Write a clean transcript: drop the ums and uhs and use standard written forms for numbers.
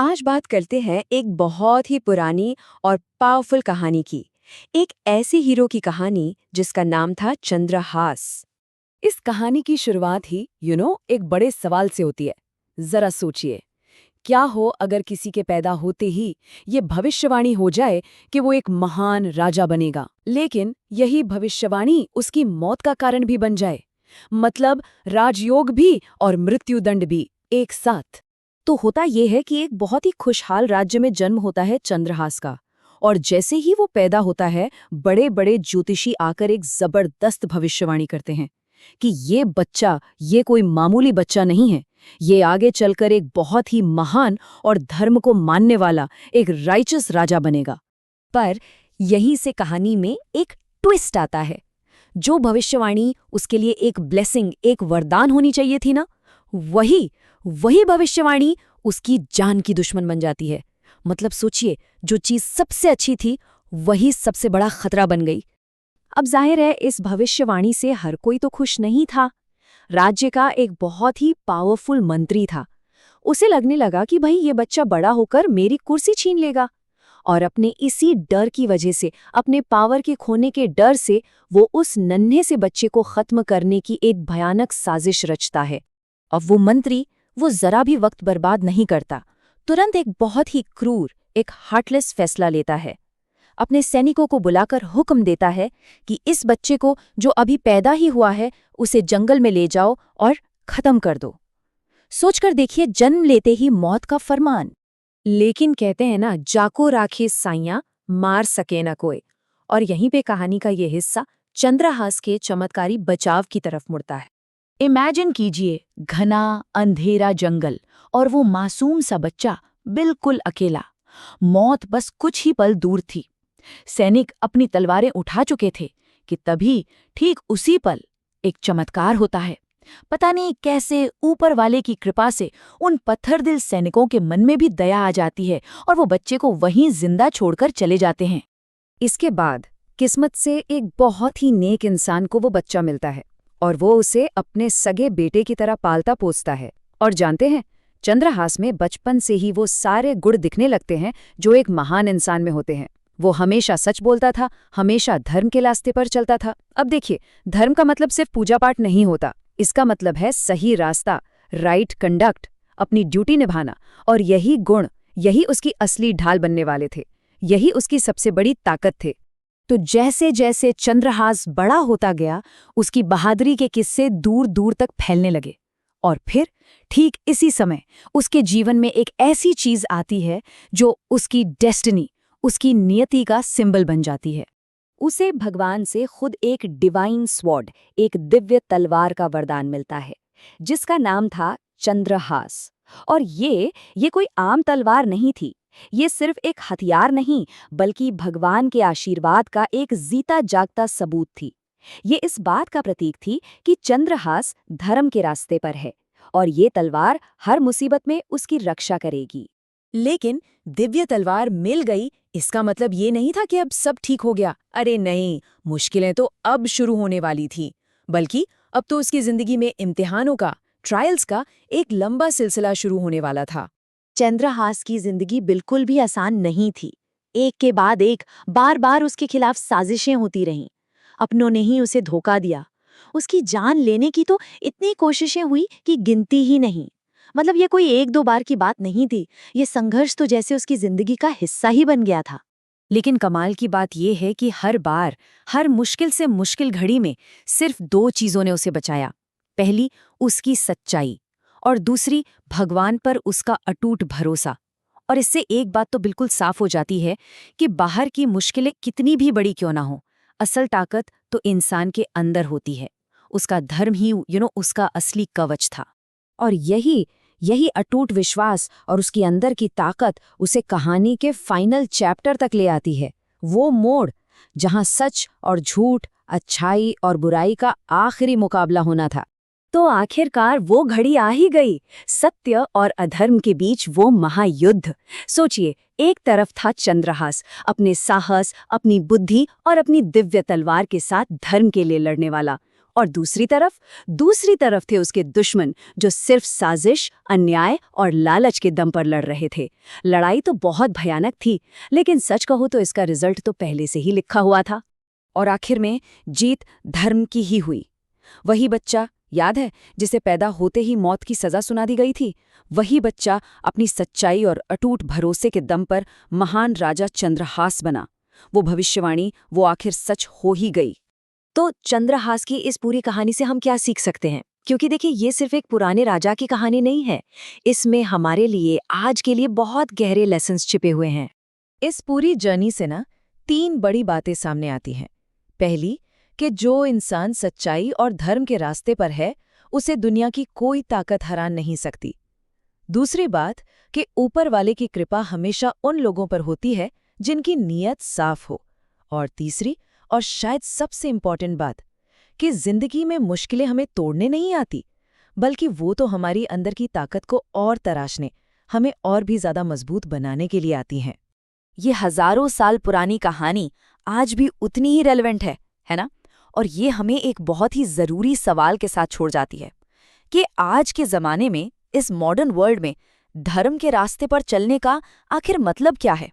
आज बात करते हैं एक बहुत ही पुरानी और पावरफुल कहानी की। एक ऐसे हीरो की कहानी जिसका नाम था चंद्रहास। इस कहानी की शुरुआत ही एक बड़े सवाल से होती है। जरा सोचिए, क्या हो अगर किसी के पैदा होते ही ये भविष्यवाणी हो जाए कि वो एक महान राजा बनेगा, लेकिन यही भविष्यवाणी उसकी मौत का कारण भी बन जाए। मतलब राजयोग भी और मृत्युदंड भी एक साथ। तो होता ये है कि एक बहुत ही खुशहाल राज्य में जन्म होता है चंद्रहास का, और जैसे ही वो पैदा होता है, बड़े बड़े ज्योतिषी आकर एक जबरदस्त भविष्यवाणी करते हैं कि ये कोई मामूली बच्चा नहीं है, ये आगे चलकर एक बहुत ही महान और धर्म को मानने वाला एक राइचस राजा बनेगा। पर यहीं से कहानी में एक ट्विस्ट आता है। जो भविष्यवाणी उसके लिए एक ब्लेसिंग, एक वरदान होनी चाहिए थी ना, वही भविष्यवाणी उसकी जान की दुश्मन बन जाती है। मतलब सोचिए, जो चीज सबसे अच्छी थी वही सबसे बड़ा खतरा बन गई। अब जाहिर है इस भविष्यवाणी से हर कोई तो खुश नहीं था। राज्य का एक बहुत ही पावरफुल मंत्री था। उसे लगने लगा कि भाई ये बच्चा बड़ा होकर मेरी कुर्सी छीन लेगा, और अपने इसी डर की वजह से, अपने पावर के खोने के डर से, वो उस नन्हे से बच्चे को खत्म करने की एक भयानक साजिश रचता है। अब वो मंत्री वो जरा भी वक्त बर्बाद नहीं करता, तुरंत एक बहुत ही क्रूर, एक हार्टलेस फैसला लेता है। अपने सैनिकों को बुलाकर हुक्म देता है कि इस बच्चे को, जो अभी पैदा ही हुआ है, उसे जंगल में ले जाओ और खत्म कर दो। सोचकर देखिए, जन्म लेते ही मौत का फरमान। लेकिन कहते हैं ना, जाको राखे साइयां, मार सके न कोई। और यहीं पे कहानी का ये हिस्सा चंद्रहास के चमत्कारी बचाव की तरफ मुड़ता है। इमेजिन कीजिए, घना अंधेरा जंगल और वो मासूम सा बच्चा बिल्कुल अकेला। मौत बस कुछ ही पल दूर थी। सैनिक अपनी तलवारें उठा चुके थे कि तभी ठीक उसी पल एक चमत्कार होता है। पता नहीं कैसे ऊपर वाले की कृपा से उन पत्थरदिल सैनिकों के मन में भी दया आ जाती है और वो बच्चे को वहीं जिंदा छोड़कर चले जाते हैं। इसके बाद किस्मत से एक बहुत ही नेक इंसान को वो बच्चा मिलता है, और वो उसे अपने सगे बेटे की तरह पालता पोसता है। और जानते हैं, चंद्रहास में बचपन से ही वो सारे गुण दिखने लगते हैं जो एक महान इंसान में होते हैं। वो हमेशा सच बोलता था, हमेशा धर्म के रास्ते पर चलता था। अब देखिए, धर्म का मतलब सिर्फ पूजा पाठ नहीं होता। इसका मतलब है सही रास्ता, राइट कंडक्ट, अपनी ड्यूटी निभाना। और यही गुण, यही उसकी असली ढाल बनने वाले थे। यही उसकी सबसे बड़ी ताकत थे। तो जैसे जैसे चंद्रहास बड़ा होता गया, उसकी बहादुरी के किस्से दूर दूर तक फैलने लगे। और फिर ठीक इसी समय उसके जीवन में एक ऐसी चीज आती है जो उसकी डेस्टिनी, उसकी नियति का सिंबल बन जाती है। उसे भगवान से खुद एक डिवाइन स्वॉर्ड, एक दिव्य तलवार का वरदान मिलता है, जिसका नाम था चंद्रहास। और ये कोई आम तलवार नहीं थी। ये सिर्फ एक हथियार नहीं, बल्कि भगवान के आशीर्वाद का एक जीता जागता सबूत थी। ये इस बात का प्रतीक थी कि चंद्रहास धर्म के रास्ते पर है, और ये तलवार हर मुसीबत में उसकी रक्षा करेगी। लेकिन दिव्य तलवार मिल गई, इसका मतलब ये नहीं था कि अब सब ठीक हो गया। अरे नहीं, मुश्किलें तो अब शुरू होने वाली थी। बल्कि अब तो उसकी जिंदगी में इम्तिहानों का, ट्रायल्स का एक लंबा सिलसिला शुरू होने वाला था। चंद्रहास की जिंदगी बिल्कुल भी आसान नहीं थी। एक के बाद एक बार बार उसके खिलाफ साजिशें होती रहीं। अपनों ने ही उसे धोखा दिया। उसकी जान लेने की तो इतनी कोशिशें हुई कि गिनती ही नहीं। मतलब ये कोई एक दो बार की बात नहीं थी। ये संघर्ष तो जैसे उसकी जिंदगी का हिस्सा ही बन गया था। लेकिन कमाल की बात यह है कि हर बार, हर मुश्किल से मुश्किल घड़ी में सिर्फ दो चीजों ने उसे बचाया। पहली, उसकी सच्चाई, और दूसरी, भगवान पर उसका अटूट भरोसा। और इससे एक बात तो बिल्कुल साफ हो जाती है कि बाहर की मुश्किलें कितनी भी बड़ी क्यों ना हो, असल ताकत तो इंसान के अंदर होती है। उसका धर्म ही उसका असली कवच था। और यही अटूट विश्वास और उसकी अंदर की ताकत उसे कहानी के फाइनल चैप्टर तक ले आती है। वो मोड़ जहां सच और झूठ, अच्छाई और बुराई का आखिरी मुकाबला होना था। तो आखिरकार वो घड़ी आ ही गई, सत्य और अधर्म के बीच वो महायुद्ध। सोचिए, एक तरफ था चंद्रहास, अपने साहस, अपनी बुद्धि और अपनी दिव्य तलवार के साथ धर्म के लिए लड़ने वाला। और दूसरी तरफ थे उसके दुश्मन, जो सिर्फ साजिश, अन्याय और लालच के दम पर लड़ रहे थे। लड़ाई तो बहुत भयानक थी, लेकिन सच कहूं तो इसका रिजल्ट तो पहले से ही लिखा हुआ था। और आखिर में जीत धर्म की ही हुई। वही बच्चा, याद है, जिसे पैदा होते ही मौत की सजा सुना दी गई थी, वही बच्चा अपनी सच्चाई और अटूट भरोसे के दम पर महान राजा चंद्रहास बना। वो भविष्यवाणी, वो आखिर सच हो ही गई। तो चंद्रहास की इस पूरी कहानी से हम क्या सीख सकते हैं? क्योंकि देखिए, ये सिर्फ एक पुराने राजा की कहानी नहीं है, इसमें हमारे लिए आज के लिए बहुत गहरे लेसन्स छिपे हुए हैं। इस पूरी जर्नी से ना 3 बड़ी बातें सामने आती हैं। पहली, कि जो इंसान सच्चाई और धर्म के रास्ते पर है, उसे दुनिया की कोई ताकत हरा नहीं सकती। दूसरी बात, कि ऊपर वाले की कृपा हमेशा उन लोगों पर होती है जिनकी नीयत साफ हो। और तीसरी, और शायद सबसे इम्पॉर्टेंट बात, कि जिंदगी में मुश्किलें हमें तोड़ने नहीं आती, बल्कि वो तो हमारी अंदर की ताकत को और तराशने, हमें और भी ज्यादा मजबूत बनाने के लिए आती हैं। ये हजारों साल पुरानी कहानी आज भी उतनी ही रेलेवेंट है ना? और ये हमें एक बहुत ही जरूरी सवाल के साथ छोड़ जाती है कि आज के जमाने में, इस मॉडर्न वर्ल्ड में, धर्म के रास्ते पर चलने का आखिर मतलब क्या है?